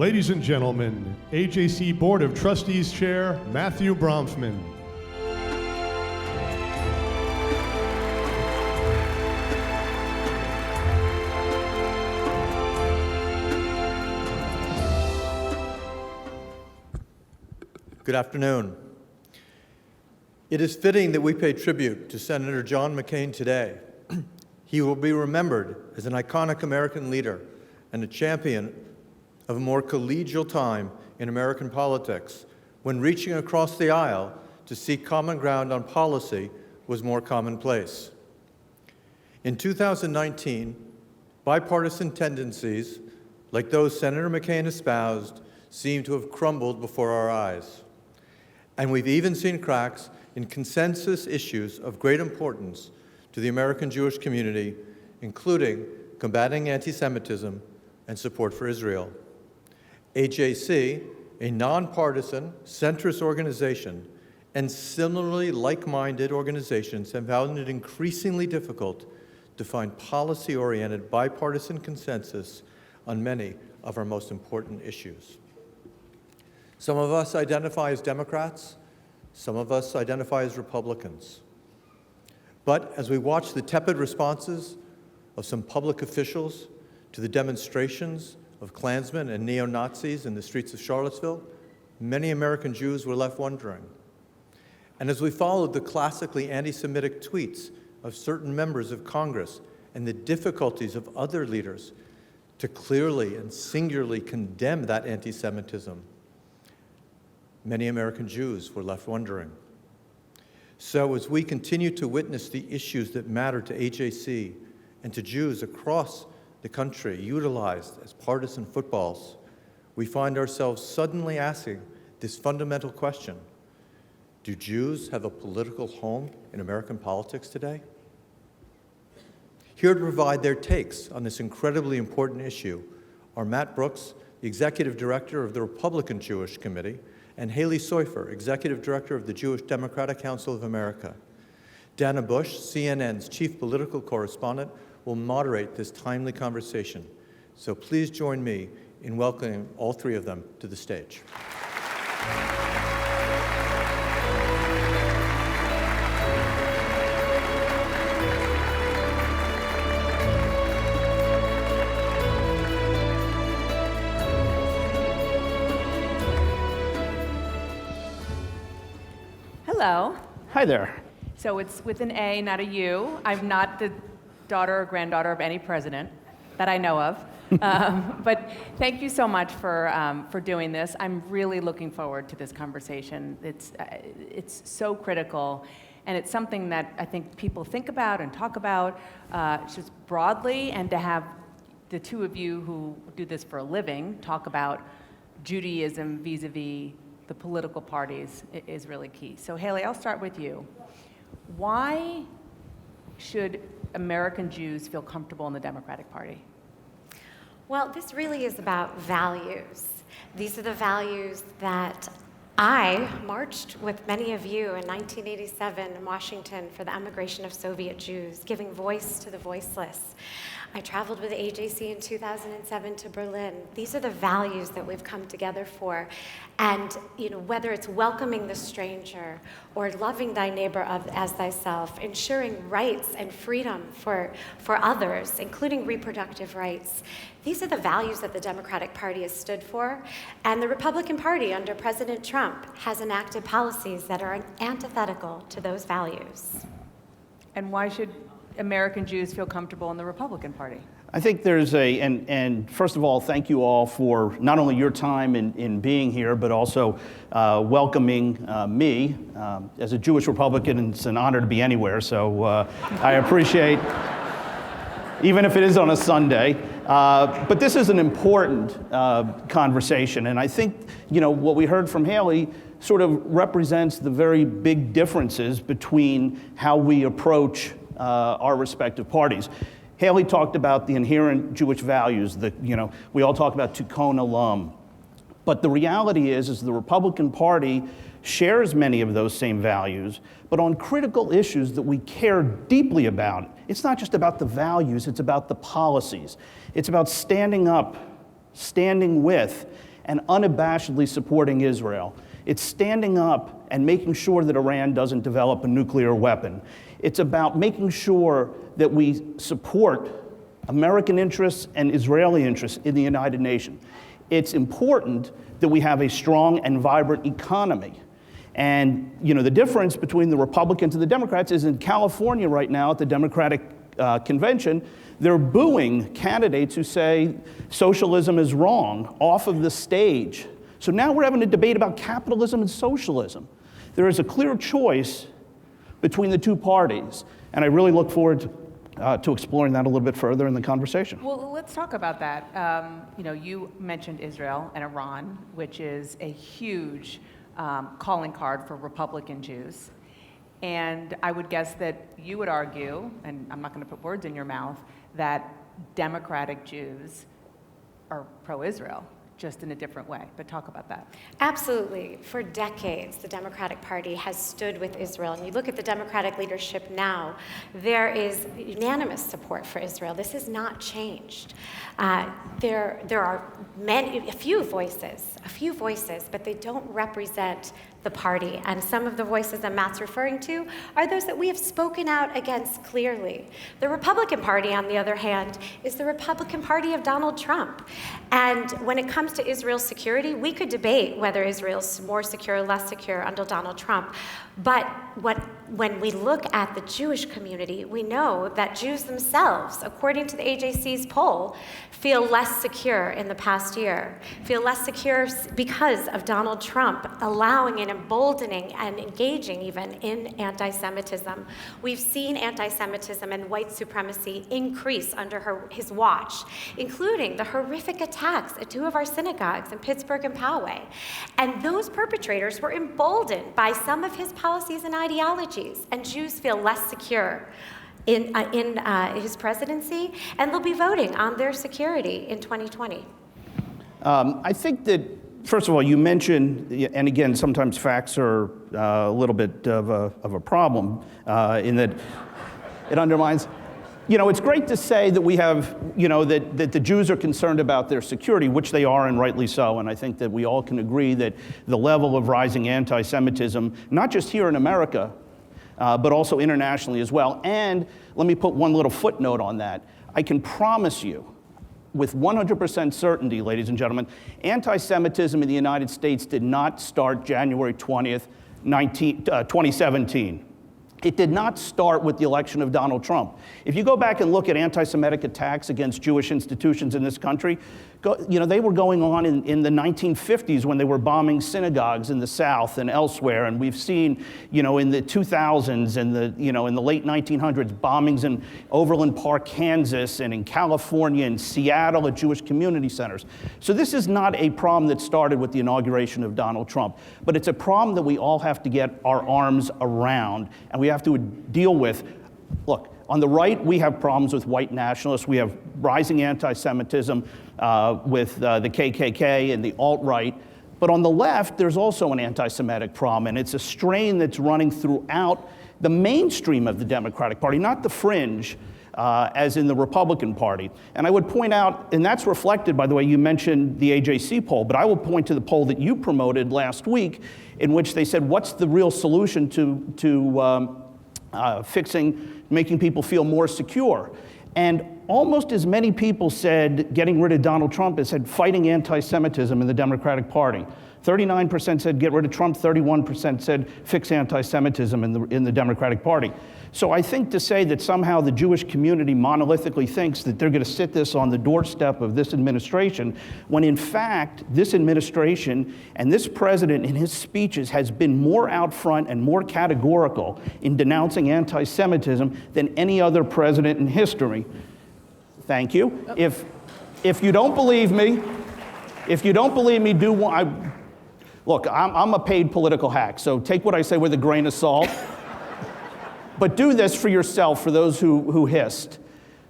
Ladies and gentlemen, AJC Board of Trustees Chair Matthew Bronfman. Good afternoon. It is fitting that we pay tribute to Senator John McCain today. He will be remembered as an iconic American leader and a champion of a more collegial time in American politics, when reaching across the aisle to seek common ground on policy was more commonplace. In 2019, bipartisan tendencies, like those Senator McCain espoused, seem to have crumbled before our eyes. And we've even seen cracks in consensus issues of great importance to the American Jewish community, including combating anti-Semitism and support for Israel. AJC, a nonpartisan, centrist organization, and similarly like-minded organizations have found it increasingly difficult to find policy-oriented bipartisan consensus on many of our most important issues. Some of us identify as Democrats, some of us identify as Republicans. But as we watch the tepid responses of some public officials to the demonstrations of Klansmen and neo-Nazis in the streets of Charlottesville, many American Jews were left wondering. And as we followed the classically anti-Semitic tweets of certain members of Congress and the difficulties of other leaders to clearly and singularly condemn that anti-Semitism, many American Jews were left wondering. So as we continue to witness the issues that matter to AJC and to Jews across the country utilized as partisan footballs, we find ourselves suddenly asking this fundamental question: do Jews have a political home in American politics today? Here to provide their takes on this incredibly important issue are Matt Brooks, the Executive Director of the Republican Jewish Committee, and Halie Soifer, Executive Director of the Jewish Democratic Council of America. Dana Bush, CNN's Chief Political Correspondent, will moderate this timely conversation. So please join me in welcoming all three of them to the stage. Hello. Hi there. So it's with an A, not a U. I'm not the daughter or granddaughter of any president that I know of. But thank you so much for doing this. I'm really looking forward to this conversation. It's so critical, and it's something that I think people think about and talk about just broadly, and to have the two of you who do this for a living talk about Judaism vis-a-vis the political parties is really key. So Halie, I'll start with you. Why should American Jews feel comfortable in the Democratic Party? Well, this really is about values. These are the values that I marched with many of you in 1987 in Washington for the emigration of Soviet Jews, giving voice to the voiceless. I traveled with AJC in 2007 to Berlin. These are the values that we've come together for. And whether it's welcoming the stranger or loving thy neighbor as thyself, ensuring rights and freedom for others, including reproductive rights, these are the values that the Democratic Party has stood for. And the Republican Party under President Trump has enacted policies that are antithetical to those values. And why should American Jews feel comfortable in the Republican Party? I think there's and first of all, thank you all for not only your time in being here, but also welcoming me. As a Jewish Republican, it's an honor to be anywhere, so I appreciate, even if it is on a Sunday. But this is an important conversation, and I think, what we heard from Halie sort of represents the very big differences between how we approach our respective parties. Halie talked about the inherent Jewish values that, we all talk about Tikkun Olam. But the reality is the Republican Party shares many of those same values, but on critical issues that we care deeply about, it's not just about the values, it's about the policies. It's about standing up, standing with, and unabashedly supporting Israel. It's standing up and making sure that Iran doesn't develop a nuclear weapon. It's about making sure that we support American interests and Israeli interests in the United Nations. It's important that we have a strong and vibrant economy. And the difference between the Republicans and the Democrats is in California right now at the Democratic convention, they're booing candidates who say socialism is wrong off of the stage. So now we're having a debate about capitalism and socialism. There is a clear choice between the two parties, and I really look forward to exploring that a little bit further in the conversation. Well, let's talk about that. You mentioned Israel and Iran, which is a huge calling card for Republican Jews. And I would guess that you would argue, and I'm not going to put words in your mouth, that Democratic Jews are pro-Israel, just in a different way. But talk about that. Absolutely. For decades, the Democratic Party has stood with Israel. And you look at the Democratic leadership now, there is unanimous support for Israel. This has not changed. There are a few voices, but they don't represent the party. And some of the voices that Matt's referring to are those that we have spoken out against clearly. The Republican Party, on the other hand, is the Republican Party of Donald Trump. And when it comes to Israel's security, we could debate whether Israel's more secure or less secure under Donald Trump. But when we look at the Jewish community, we know that Jews themselves, according to the AJC's poll, feel less secure in the past year, feel less secure because of Donald Trump allowing and emboldening and engaging even in anti-Semitism. We've seen anti-Semitism and white supremacy increase under his watch, including the horrific attacks at two of our synagogues in Pittsburgh and Poway. And those perpetrators were emboldened by some of his policies and ideologies, and Jews feel less secure in his presidency, and they'll be voting on their security in 2020. I think that, first of all, you mentioned, and again, sometimes facts are a little bit of a problem in that it undermines. It's great to say that we have, that the Jews are concerned about their security, which they are, and rightly so. And I think that we all can agree that the level of rising anti-Semitism, not just here in America, but also internationally as well. And let me put one little footnote on that. I can promise you, with 100% certainty, ladies and gentlemen, anti-Semitism in the United States did not start January 20th, 2017. It did not start with the election of Donald Trump. If you go back and look at anti-Semitic attacks against Jewish institutions in this country, they were going on in the 1950s when they were bombing synagogues in the South and elsewhere. And we've seen, in the 2000s and in the late 1900s, bombings in Overland Park, Kansas, and in California and Seattle at Jewish community centers. So this is not a problem that started with the inauguration of Donald Trump, but it's a problem that we all have to get our arms around, and we have to deal with. Look, on the right, we have problems with white nationalists. We have rising anti-Semitism with the KKK and the alt-right. But on the left, there's also an anti-Semitic problem, and it's a strain that's running throughout the mainstream of the Democratic Party, not the fringe, as in the Republican Party. And I would point out, and that's reflected, by the way, you mentioned the AJC poll, but I will point to the poll that you promoted last week, in which they said, what's the real solution to making people feel more secure? And almost as many people said getting rid of Donald Trump as said fighting anti-Semitism in the Democratic Party. 39% said get rid of Trump, 31% said fix anti-Semitism in the Democratic Party. So I think to say that somehow the Jewish community monolithically thinks that they're going to sit this on the doorstep of this administration, when in fact this administration and this president in his speeches has been more out front and more categorical in denouncing anti-Semitism than any other president in history. Thank you. If you don't believe me, look, I'm a paid political hack, so take what I say with a grain of salt. But do this for yourself, for those who hissed.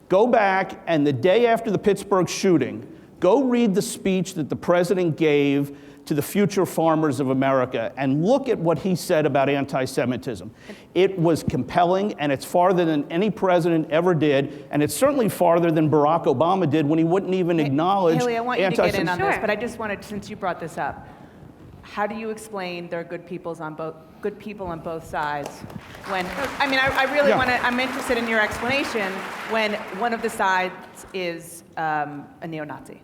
Go back, and the day after the Pittsburgh shooting, go read the speech that the president gave to the future farmers of America. And look at what he said about anti-Semitism. It was compelling, and it's farther than any president ever did, and it's certainly farther than Barack Obama did when he wouldn't even acknowledge Halie, I want you to get in on this, Sure. but I just wanted, since you brought this up, how do you explain there are good people on both sides when, I mean, I really Yeah. want to, I'm interested in your explanation when one of the sides is a neo-Nazi.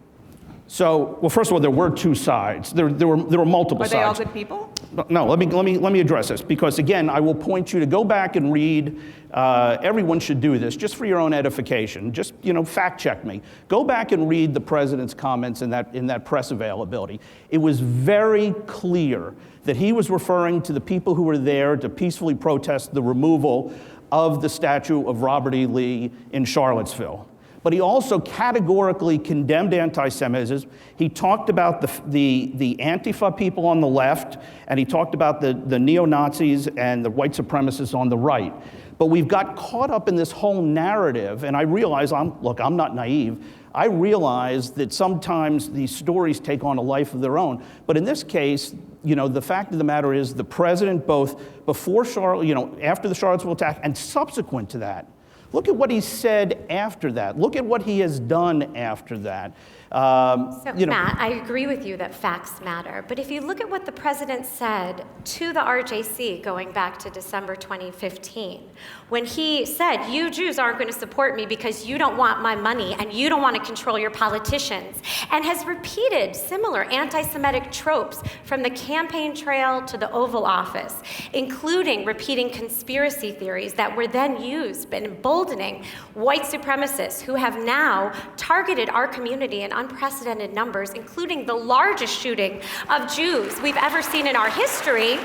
So, well, first of all, there were two sides. There were multiple Are sides. they all good people? No, let me address this, because again, I will point you to go back and read. Everyone should do this just for your own edification. Just fact check me. Go back and read the president's comments in that press availability. It was very clear that he was referring to the people who were there to peacefully protest the removal of the statue of Robert E. Lee in Charlottesville. But he also categorically condemned anti-Semitism. He talked about the Antifa people on the left, and he talked about the neo-Nazis and the white supremacists on the right. But we've got caught up in this whole narrative, and I realize, I'm not naive. I realize that sometimes these stories take on a life of their own. But in this case, the fact of the matter is the president, both before after the Charlottesville attack and subsequent to that, look at what he said after that. Look at what he has done after that. Matt, I agree with you that facts matter. But if you look at what the president said to the RJC going back to December 2015, when he said, you Jews aren't going to support me because you don't want my money and you don't want to control your politicians, and has repeated similar anti-Semitic tropes from the campaign trail to the Oval Office, including repeating conspiracy theories that were then used in emboldening white supremacists who have now targeted our community in unprecedented numbers, including the largest shooting of Jews we've ever seen in our history,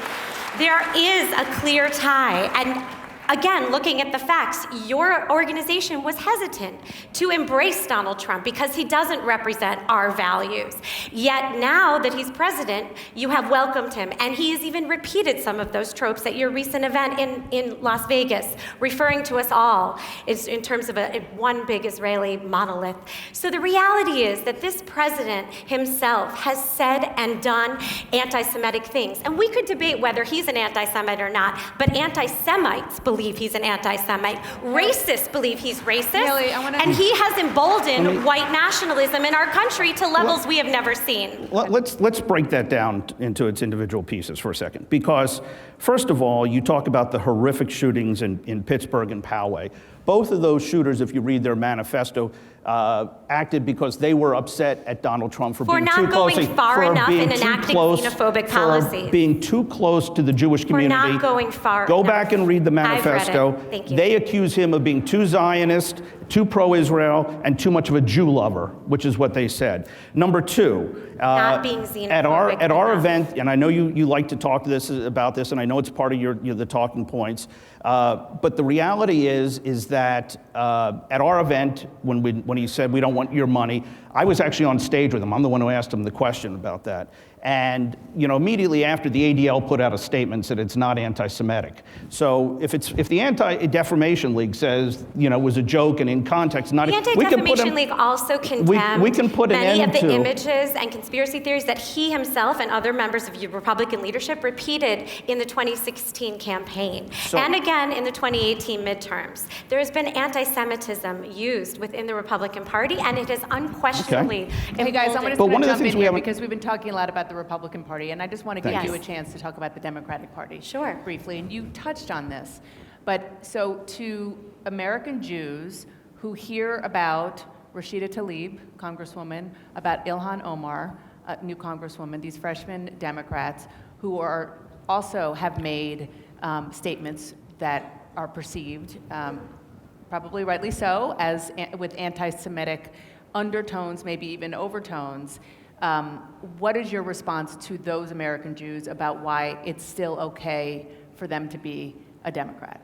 there is a clear tie. And again, looking at the facts, your organization was hesitant to embrace Donald Trump because he doesn't represent our values. Yet now that he's president, you have welcomed him, and he has even repeated some of those tropes at your recent event in Las Vegas, referring to us all in terms of one big Israeli monolith. So the reality is that this president himself has said and done anti-Semitic things. And we could debate whether he's an anti-Semite or not, but anti-Semites believe he's an anti-Semite. Racists believe he's racist. Halie, and he has emboldened white nationalism in our country to levels we have never seen. Let's break that down into its individual pieces for a second. Because, first of all, you talk about the horrific shootings in Pittsburgh and Poway. Both of those shooters, if you read their manifesto, acted because they were upset at Donald Trump for being too close, xenophobic policies, being too close to the Jewish community. For not going far Go enough. back and read the manifesto. I've read it. Thank you. They accuse him of being too Zionist, too pro-Israel, and too much of a Jew lover, which is what they said. Number two, not being xenophobic at our enough. event, and I know you like to talk about this, and I know it's part of the talking points. But the reality is that at our event, when he said we don't want your money, I was actually on stage with him. I'm the one who asked him the question about that. And immediately after, the ADL put out a statement that it's not anti-Semitic. So if the Anti-Defamation League says it was a joke and in context, not the Anti-Defamation League also condemned we can put many an of end the to images and conspiracy theories that he himself and other members of Republican leadership repeated in the 2016 campaign and again in the 2018 midterms. There has been anti-Semitism used within the Republican Party, and it has unquestionably Hey guys, I'm emboldened. going to jump in here because we've been talking a lot about the Republican Party, and I just want to give Thanks. you a chance to talk about the Democratic Party. Sure. Briefly, and you touched on this. But so to American Jews who hear about Rashida Tlaib, Congresswoman, about Ilhan Omar, new Congresswoman, these freshman Democrats who are also have made statements that are perceived, probably rightly so, as with anti-Semitic undertones, maybe even overtones. What is your response to those American Jews about why it's still okay for them to be a Democrat?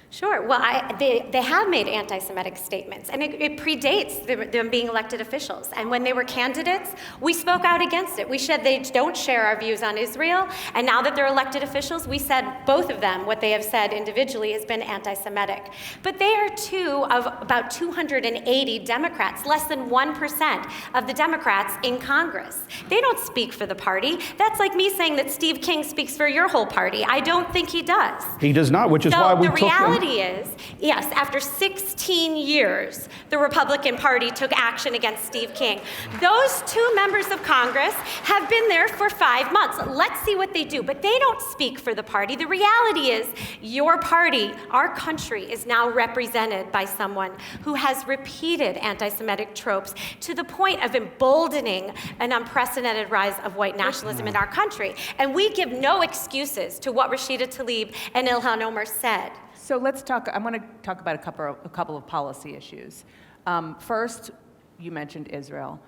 Sure. Well, they have made anti-Semitic statements, and it predates them being elected officials. And when they were candidates, we spoke out against it. We said they don't share our views on Israel, and now that they're elected officials, we said both of them, what they have said individually has been anti-Semitic. But they are two of about 280 Democrats, less than 1% of the Democrats in Congress. They don't speak for the party. That's like me saying that Steve King speaks for your whole party. I don't think he does. He does not, which is why we took him. The reality is, yes, after 16 years, the Republican Party took action against Steve King. Those two members of Congress have been there for 5 months. Let's see what they do. But they don't speak for the party. The reality is, your party, our country, is now represented by someone who has repeated anti-Semitic tropes to the point of emboldening an unprecedented rise of white nationalism in our country. And we give no excuses to what Rashida Tlaib and Ilhan Omar said. So let's talk, I want to talk about a couple of policy issues. First, you mentioned Israel.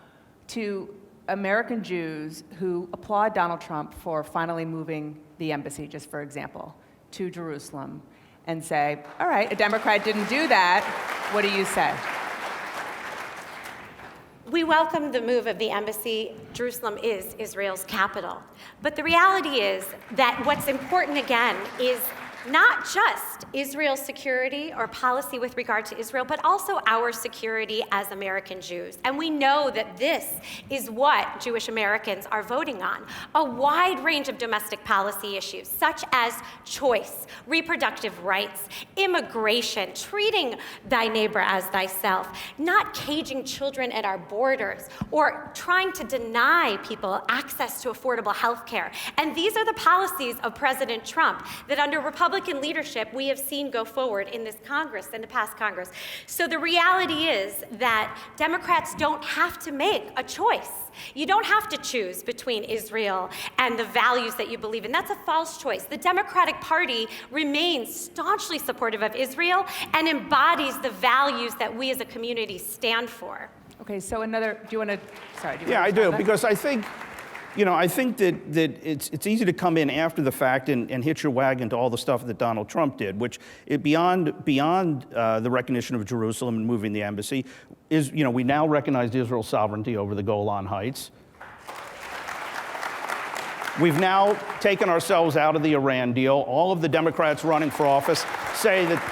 To American Jews who applaud Donald Trump for finally moving the embassy, just for example, to Jerusalem, and say, all right, a Democrat didn't do that, what do you say? We welcome the move of the embassy. Jerusalem is Israel's capital. But the reality is that what's important, again, is not just Israel's security or policy with regard to Israel, but also our security as American Jews. And we know that this is what Jewish Americans are voting on: a wide range of domestic policy issues, such as choice, reproductive rights, immigration, treating thy neighbor as thyself, not caging children at our borders, or trying to deny people access to affordable health care. And these are the policies of President Trump that under Republican leadership we have seen go forward in this Congress, in the past Congress. So the reality is that Democrats don't have to make a choice. You don't have to choose between Israel and the values that you believe in. That's a false choice. The Democratic Party remains staunchly supportive of Israel and embodies the values that we as a community stand for. Okay, so another, do you want to, sorry. Yeah, I do, because I think that it's easy to come in after the fact and hitch your wagon to all the stuff that Donald Trump did, which beyond the recognition of Jerusalem and moving the embassy is, we now recognize Israel's sovereignty over the Golan Heights. We've now taken ourselves out of the Iran deal. All of the Democrats running for office say that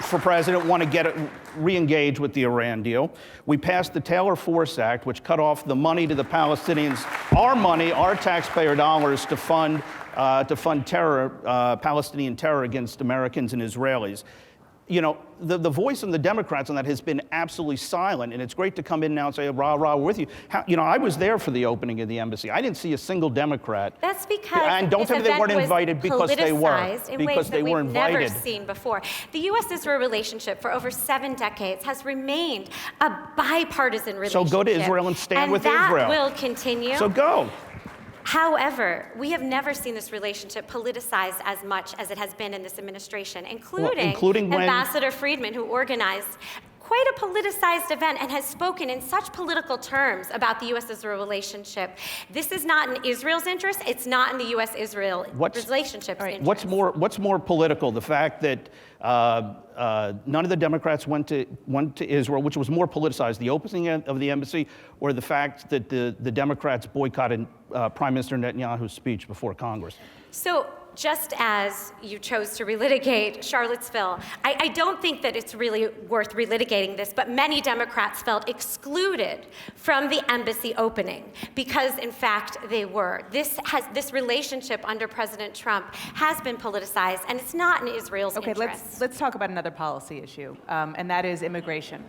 for president want to re-engage with the Iran deal. We passed the Taylor Force Act, which cut off the money to the Palestinians, our money, our taxpayer dollars, to fund terror, Palestinian terror against Americans and Israelis. The voice of the Democrats on that has been absolutely silent, and it's great to come in now and say, rah, rah, we're with you. I was there for the opening of the embassy. I didn't see a single Democrat. That's because and don't tell me they weren't invited, because they were. In ways that we've never seen before. The U.S.-Israel relationship for over 7 decades has remained a bipartisan relationship. So go to Israel and stand with Israel. And that will continue. So go. However, we have never seen this relationship politicized as much as it has been in this administration, including Ambassador Friedman, who organized quite a politicized event and has spoken in such political terms about the U.S.-Israel relationship. This is not in Israel's interest. It's not in the U.S.-Israel relationship's interest. What's more political? The fact that none of the Democrats went to Israel, which was more politicized, the opening of the embassy, or the fact that the Democrats boycotted Prime Minister Netanyahu's speech before Congress? So just as you chose to relitigate Charlottesville, I don't think that it's really worth relitigating this, but many Democrats felt excluded from the embassy opening because, in fact, they were. This relationship under President Trump has been politicized, and it's not in Israel's interest. Okay, let's talk about another policy issue, and that is immigration.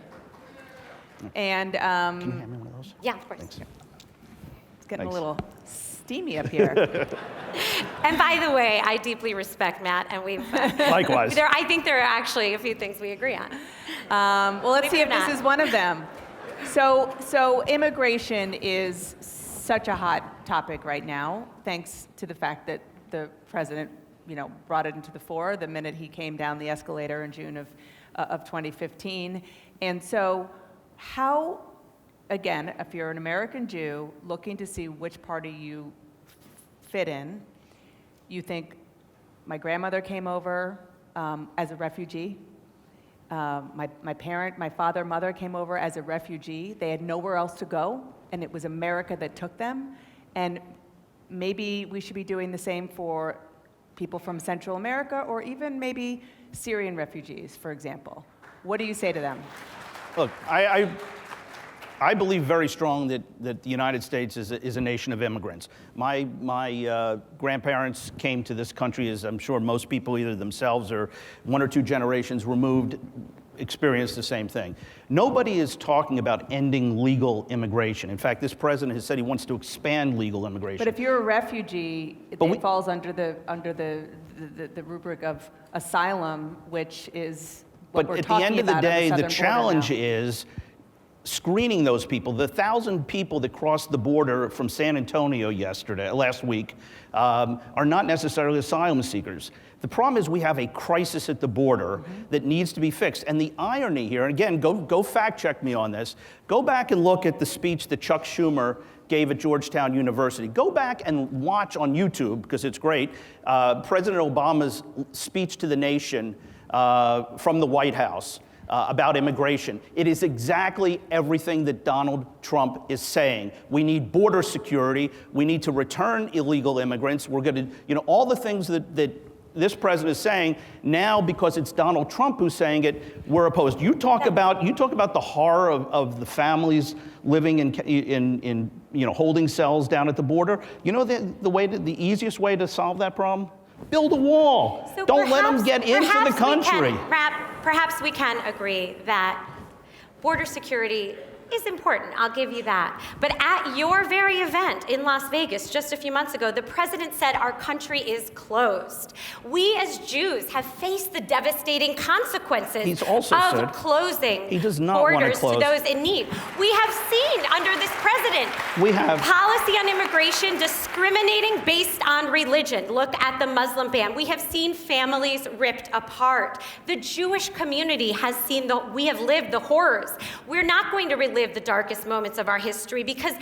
And can you hand me one of those? Yeah, of course. Thanks. It's getting a little steamy up here. And by the way, I deeply respect Matt, and we've likewise. I think there are actually a few things we agree on. Well, let's see if this is one of them. So immigration is such a hot topic right now, thanks to the fact that the president, brought it into the fore the minute he came down the escalator in June of 2015. And so, how? Again, if you're an American Jew looking to see which party you fit in, you think, my grandmother came over as a refugee. My father, mother came over as a refugee. They had nowhere else to go, and it was America that took them. And maybe we should be doing the same for people from Central America, or even maybe Syrian refugees, for example. What do you say to them? Look, I believe very strong that the United States is a nation of immigrants. My grandparents came to this country, as I'm sure most people, either themselves or one or two generations removed, experienced the same thing. Nobody is talking about ending legal immigration. In fact, this president has said he wants to expand legal immigration. But if you're a refugee, it falls under the rubric of asylum, which is what we're talking about. But at the end of the day, southern the challenge border now. is screening those people. The 1,000 people that crossed the border from San Antonio last week, are not necessarily asylum seekers. The problem is we have a crisis at the border that needs to be fixed. And the irony here, and again, go fact check me on this, go back and look at the speech that Chuck Schumer gave at Georgetown University. Go back and watch on YouTube, because it's great, President Obama's speech to the nation from the White House. About immigration. It is exactly everything that Donald Trump is saying. We need border security. We need to return illegal immigrants. We're going to, all the things that this president is saying now, because it's Donald Trump who's saying it, we're opposed. You talk about the horror of the families living in holding cells down at the border. You know the easiest way to solve that problem? Build a wall. So don't let them get into the country. Perhaps we can agree that border security is important. I'll give you that. But at your very event in Las Vegas just a few months ago, the president said our country is closed. We as Jews have faced the devastating consequences of closing borders to those in need. We have seen under this president policy on immigration discriminating based on religion. Look at the Muslim ban. We have seen families ripped apart. The Jewish community has seen we have lived the horrors. We're not going to relive the darkest moments of our history, because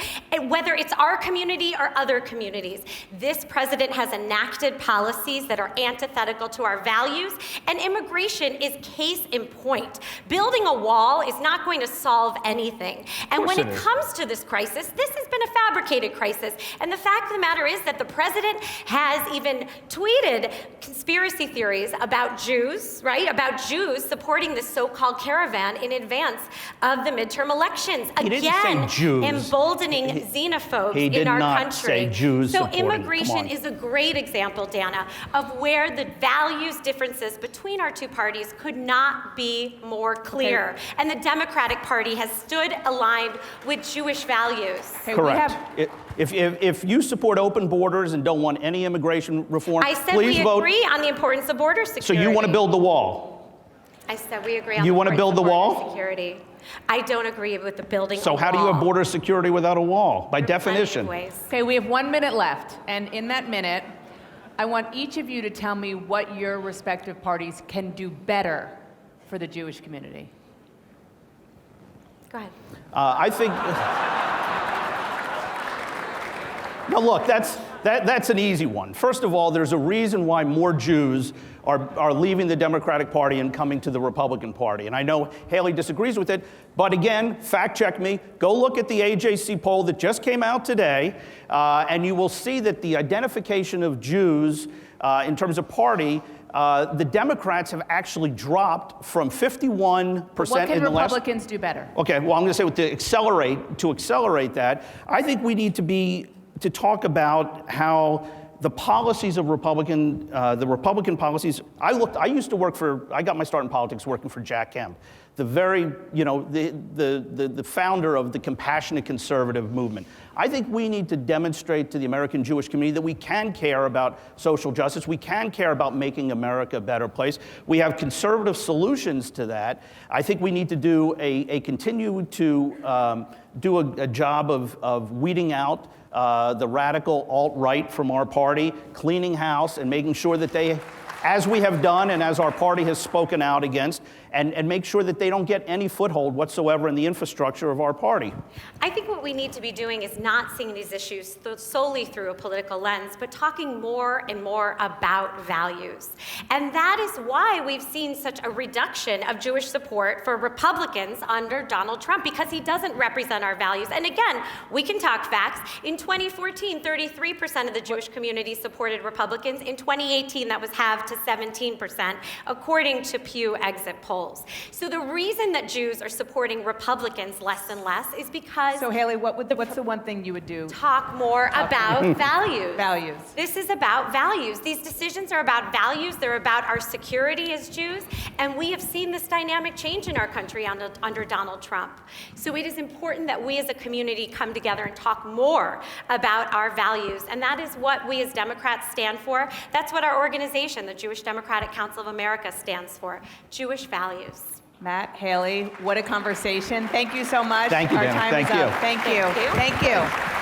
whether it's our community or other communities, this president has enacted policies that are antithetical to our values, and immigration is case in point. Building a wall is not going to solve anything. And when it comes to this crisis, this has been a fabricated crisis. And the fact of the matter is that the president has even tweeted conspiracy theories about Jews, right? About Jews supporting this so-called caravan in advance of the midterm elections. Again, emboldening xenophobes in our country. So immigration is a great example, Dana, of where the values differences between our two parties could not be more clear. Okay. And the Democratic Party has stood aligned with Jewish values. Okay, correct. If you support open borders and don't want any immigration reform, I said please vote. We agree on the importance of border security. So you want to build the wall? I said we agree on the importance of border security. I don't agree with the building So how do you have border security without a wall, by definition? Okay, we have 1 minute left. And in that minute, I want each of you to tell me what your respective parties can do better for the Jewish community. Go ahead. I think... Now look, that's an easy one. First of all, there's a reason why more Jews are leaving the Democratic Party and coming to the Republican Party. And I know Halie disagrees with it, but again, fact check me. Go look at the AJC poll that just came out today, and you will see that the identification of Jews in terms of party, the Democrats have actually dropped from 51% what can in the last... Republicans do better? Okay, well, I'm going to say to accelerate that, I think we need to talk about how the policies of the Republican policies. I got my start in politics working for Jack Kemp, the founder of the compassionate conservative movement. I think we need to demonstrate to the American Jewish community that we can care about social justice. We can care about making America a better place. We have conservative solutions to that. I think we need to continue to do a job of weeding out the radical alt-right from our party, cleaning house, and making sure that they as we have done and as our party has spoken out against, and make sure that they don't get any foothold whatsoever in the infrastructure of our party. I think what we need to be doing is not seeing these issues solely through a political lens, but talking more and more about values. And that is why we've seen such a reduction of Jewish support for Republicans under Donald Trump, because he doesn't represent our values. And again, we can talk facts. In 2014, 33% of the Jewish community supported Republicans. In 2018, that was halved to 17%, according to Pew exit polls. So the reason that Jews are supporting Republicans less and less is because So Halie, what's the one thing you would do? talk more about values. Values. This is about values. These decisions are about values. They're about our security as Jews. And we have seen this dynamic change in our country under Donald Trump. So it is important that we as a community come together and talk more about our values. And that is what we as Democrats stand for. That's what our organization, the Jewish Democratic Council of America, stands for. Jewish values. Matt, Halie, what a conversation. Thank you so much. Thank you, Our Dana. time Thank is you. up. Thank you. Thank you. Thank you.